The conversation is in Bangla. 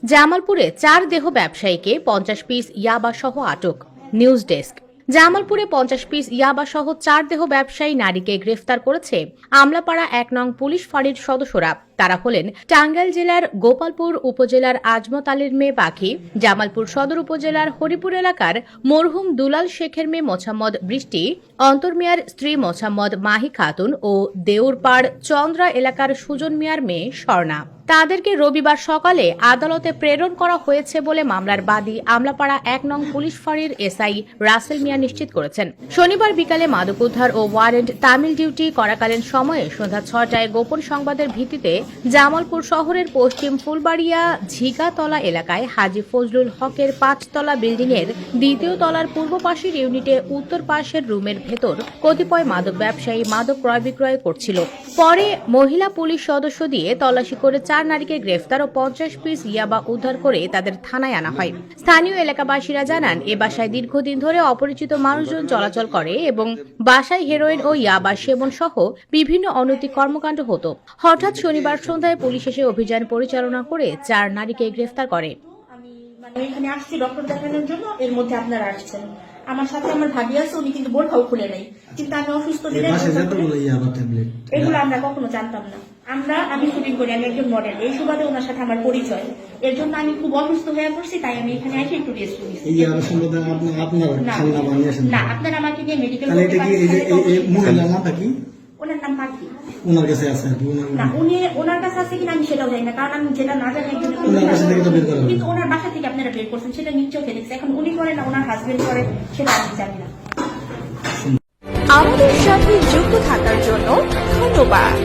জামালপুরে 4 দেহ ব্যবসায়ীকে 50 পিস ইয়াবা সহ আটক। News desk. জামালপুরে 50 পিস ইয়াবা সহ 4 দেহ ব্যবসায়ী নারীকে গ্রেফতার করেছে আমলাপাড়া 1 নং পুলিশ ফাঁড়ির সদস্যরা। তারা হলেন টাঙ্গাইল জেলার গোপালপুর উপজেলার আজমত আলীর মেয়ে পাখি, জামালপুর সদর উপজেলার হরিপুর এলাকার মরহুম দুলাল শেখের মেয়ে মোছাম্মদ বৃষ্টি, অন্তর মিয়ার স্ত্রী মোছাম্মদ মাহি খাতুন ও দেউরপাড় চন্দ্রা এলাকার সুজন মিয়ার মেয়ে স্বর্ণা। তাদেরকে রবিবার সকালে আদালতে প্রেরণ করা হয়েছে বলে মামলার বাদী আমলাপাড়া 1 নং পুলিশ ফাঁড়ির এসআই রাসেল মিয়া নিশ্চিত করেছেন। শনিবার বিকালে মাদক উদ্ধার ও ওয়ারেন্ট তামিল ডিউটি করাকালীন সময়ে সন্ধ্যা 6টায় গোপন সংবাদের ভিত্তিতে জামালপুর শহরের পশ্চিম ফুলবাড়িয়া ঝিগাতলা এলাকায় হাজী ফজলুল হকের 5 তলা বিল্ডিংয়ের 2য় তলার পূর্ব পাশের ইউনিটে উত্তর পাশের রুমের ভেতর কতিপয় মাদক ব্যবসায়ী মাদক ক্রয় বিক্রয় করছিল। পরে মহিলা পুলিশ সদস্য দিয়ে তল্লাশি করে 4 নারীকে গ্রেফতার ও 50 পিস ইয়াবা উদ্ধার করে তাদের থানায় আনা হয়। স্থানীয় এলাকাবাসীরা জানান, এ বাসায় দীর্ঘদিন ধরে অপরিচিত মানুষজন চলাচল করে এবং বাসায় হেরোইন ও ইয়াবা সেবন সহ বিভিন্ন অনৈতিক কর্মকাণ্ড হতো। হঠাৎ শনিবার সন্ধ্যায় পুলিশ এসে অভিযান পরিচালনা করে 4 নারীকে গ্রেফতার করে। আমি এখানে আসছি ডক্টর দেখানোর জন্য, এর মধ্যে আপনারা আসছেন। আমার সাথে আমার ভাবি আছে, উনি কিন্তু বোরখাও খুলে নেই, কিন্তু আমি অসুস্থ এগুলো আমরা কখনো জানতাম না। আমি শুটিং করি, আমি একজন মডেল, এই সুবাদে ওনার সাথে আমার পরিচয়। এর জন্য আমি খুব অসুস্থ হয়ে পড়ছি, তাই আমি এখানে এসে একটু রেস্ট করেছি। না, আপনারা আমাকে গিয়ে মেডিকেল ওনার নাম পাখি। ওনার কাছে আছে না, ওনার কাছে আছে কিনা আমি সেটাও জানি না, কারণ আমি যেটা না জানি কিন্তু ওনার বাসা থেকে আপনারা বের করছেন সেটা নিশ্চয় দেখছে। এখন উনি করে না ওনার হাজবেন্ড করে, সেটা আমি জানি না। আমাদের সাথে যুক্ত থাকার জন্য ধন্যবাদ।